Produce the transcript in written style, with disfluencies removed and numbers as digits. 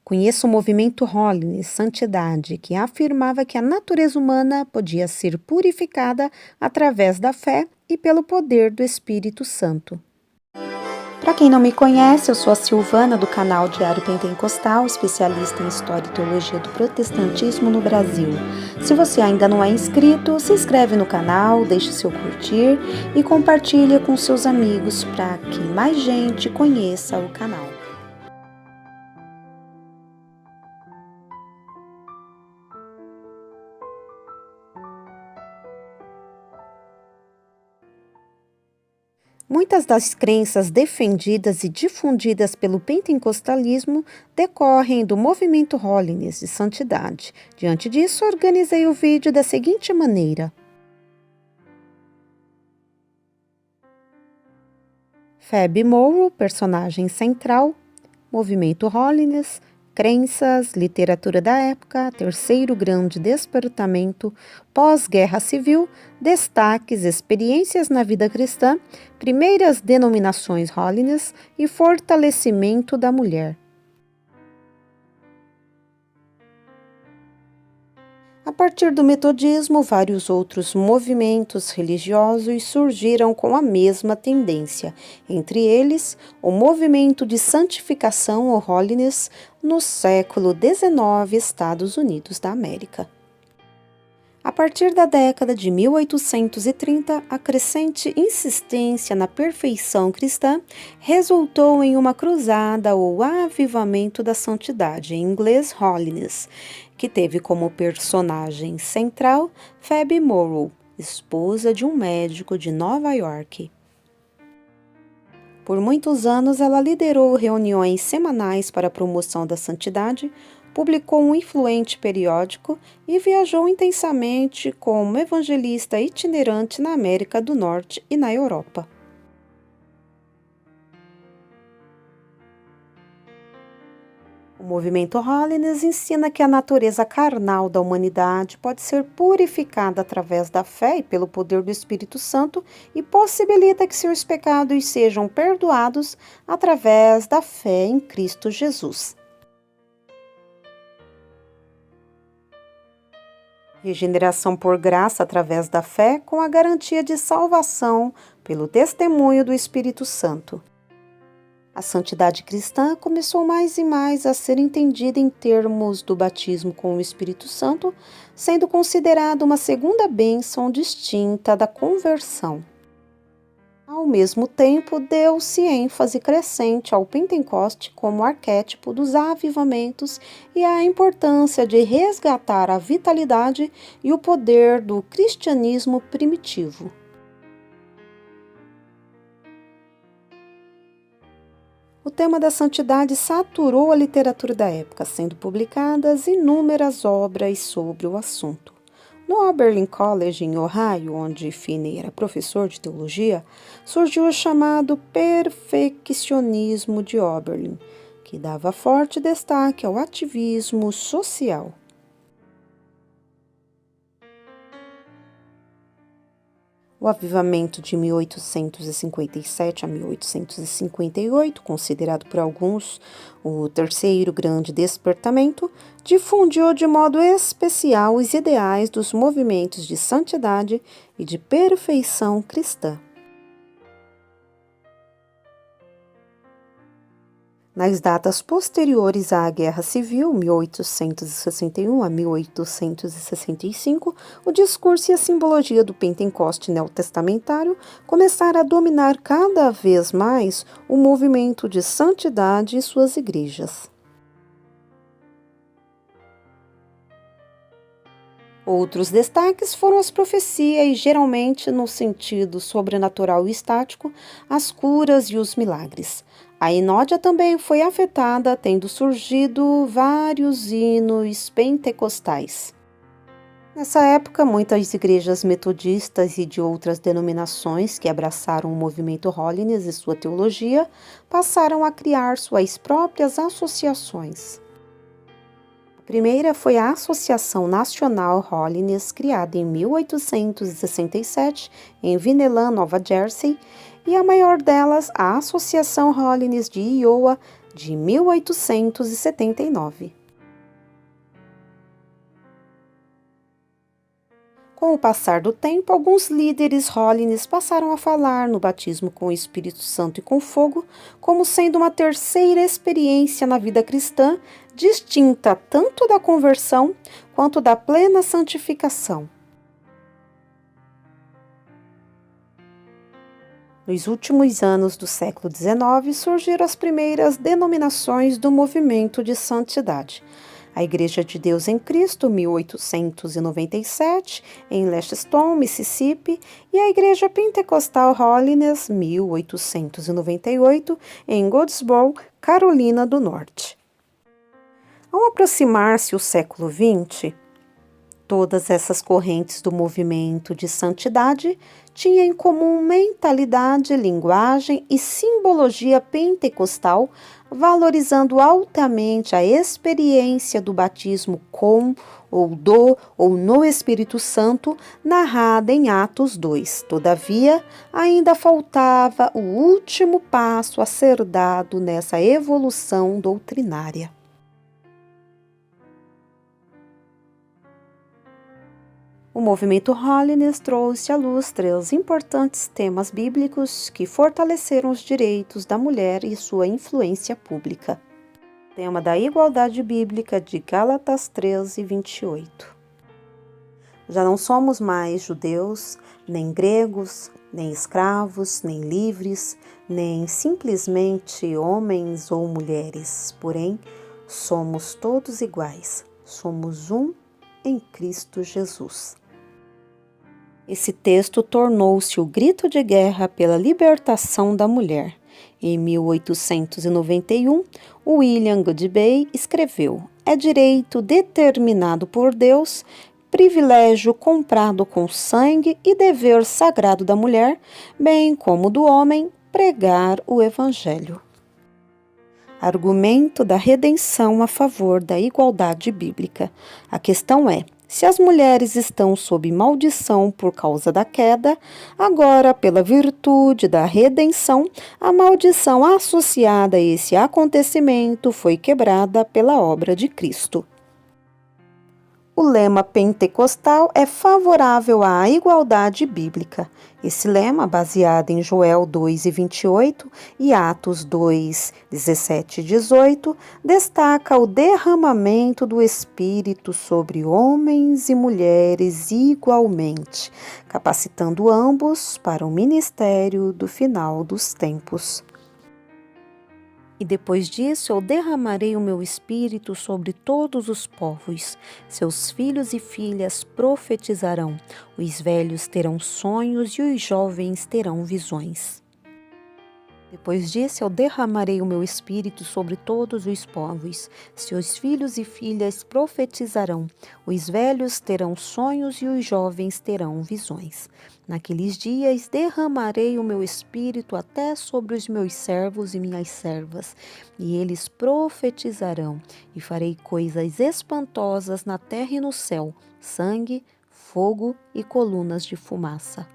Conheço o movimento Holiness, Santidade, que afirmava que a natureza humana podia ser purificada através da fé e pelo poder do Espírito Santo. Para quem não me conhece, eu sou a Silvana do canal Diário Pentecostal, especialista em História e Teologia do Protestantismo no Brasil. Se você ainda não é inscrito, se inscreve no canal, deixe seu curtir e compartilha com seus amigos para que mais gente conheça o canal. Muitas das crenças defendidas e difundidas pelo pentecostalismo decorrem do movimento Holiness de santidade. Diante disso, organizei o vídeo da seguinte maneira. Phoebe Morrow, personagem central, movimento Holiness, crenças, literatura da época, terceiro grande despertamento, pós-guerra civil, destaques, experiências na vida cristã, primeiras denominações Holiness e fortalecimento da mulher. A partir do metodismo, vários outros movimentos religiosos surgiram com a mesma tendência, entre eles o movimento de santificação ou Holiness no século XIX, Estados Unidos da América. A partir da década de 1830, a crescente insistência na perfeição cristã resultou em uma cruzada ou avivamento da santidade, em inglês Holiness, que teve como personagem central Phoebe Morrow, esposa de um médico de Nova York. Por muitos anos, ela liderou reuniões semanais para a promoção da santidade, publicou um influente periódico e viajou intensamente como evangelista itinerante na América do Norte e na Europa. O movimento Holiness ensina que a natureza carnal da humanidade pode ser purificada através da fé e pelo poder do Espírito Santo e possibilita que seus pecados sejam perdoados através da fé em Cristo Jesus. Regeneração por graça através da fé com a garantia de salvação pelo testemunho do Espírito Santo. A santidade cristã começou mais e mais a ser entendida em termos do batismo com o Espírito Santo, sendo considerada uma segunda bênção distinta da conversão. Ao mesmo tempo, deu-se ênfase crescente ao Pentecoste como arquétipo dos avivamentos e à importância de resgatar a vitalidade e o poder do cristianismo primitivo. O tema da santidade saturou a literatura da época, sendo publicadas inúmeras obras sobre o assunto. No Oberlin College, em Ohio, onde Finney era professor de teologia, surgiu o chamado perfeccionismo de Oberlin, que dava forte destaque ao ativismo social. O avivamento de 1857 a 1858, considerado por alguns o terceiro grande despertamento, difundiu de modo especial os ideais dos movimentos de santidade e de perfeição cristã. Nas datas posteriores à Guerra Civil, 1861 a 1865, o discurso e a simbologia do Pentecoste neotestamentário começaram a dominar cada vez mais o movimento de santidade e suas igrejas. Outros destaques foram as profecias, geralmente no sentido sobrenatural e estático, as curas e os milagres. A Inódia também foi afetada, tendo surgido vários hinos pentecostais. Nessa época, muitas igrejas metodistas e de outras denominações que abraçaram o movimento Holiness e sua teologia passaram a criar suas próprias associações. A primeira foi a Associação Nacional Holiness, criada em 1867 em Vineland, Nova Jersey, e a maior delas, a Associação Holiness de Iowa, de 1879. Com o passar do tempo, alguns líderes Hollins passaram a falar no batismo com o Espírito Santo e com fogo como sendo uma terceira experiência na vida cristã, distinta tanto da conversão quanto da plena santificação. Nos últimos anos do século XIX, surgiram as primeiras denominações do movimento de santidade. A Igreja de Deus em Cristo, 1897, em Lexington, Mississippi, e a Igreja Pentecostal Holiness, 1898, em Goldsboro, Carolina do Norte. Ao aproximar-se o século XX, todas essas correntes do movimento de santidade tinham em comum mentalidade, linguagem e simbologia pentecostal, valorizando altamente a experiência do batismo com, ou do, ou no Espírito Santo, narrada em Atos 2. Todavia, ainda faltava o último passo a ser dado nessa evolução doutrinária. O movimento Holiness trouxe à luz 3 importantes temas bíblicos que fortaleceram os direitos da mulher e sua influência pública. Tema da igualdade bíblica de Gálatas 13:28. Já não somos mais judeus, nem gregos, nem escravos, nem livres, nem simplesmente homens ou mulheres, porém, somos todos iguais, somos um em Cristo Jesus. Esse texto tornou-se o grito de guerra pela libertação da mulher. Em 1891, William Goodbay escreveu: "É direito determinado por Deus, privilégio comprado com sangue e dever sagrado da mulher, bem como do homem, pregar o Evangelho." Argumento da redenção a favor da igualdade bíblica. A questão é: se as mulheres estão sob maldição por causa da queda, agora, pela virtude da redenção, a maldição associada a esse acontecimento foi quebrada pela obra de Cristo. O lema pentecostal é favorável à igualdade bíblica. Esse lema, baseado em Joel 2:28 e Atos 2:17 e 18, destaca o derramamento do Espírito sobre homens e mulheres igualmente, capacitando ambos para o ministério do final dos tempos. "E depois disso eu derramarei o meu espírito sobre todos os povos. Seus filhos e filhas profetizarão, os velhos terão sonhos e os jovens terão visões." Depois disso eu derramarei o meu espírito sobre todos os povos. Seus filhos e filhas profetizarão, os velhos terão sonhos e os jovens terão visões. Naqueles dias derramarei o meu espírito até sobre os meus servos e minhas servas, e eles profetizarão, e farei coisas espantosas na terra e no céu, sangue, fogo e colunas de fumaça.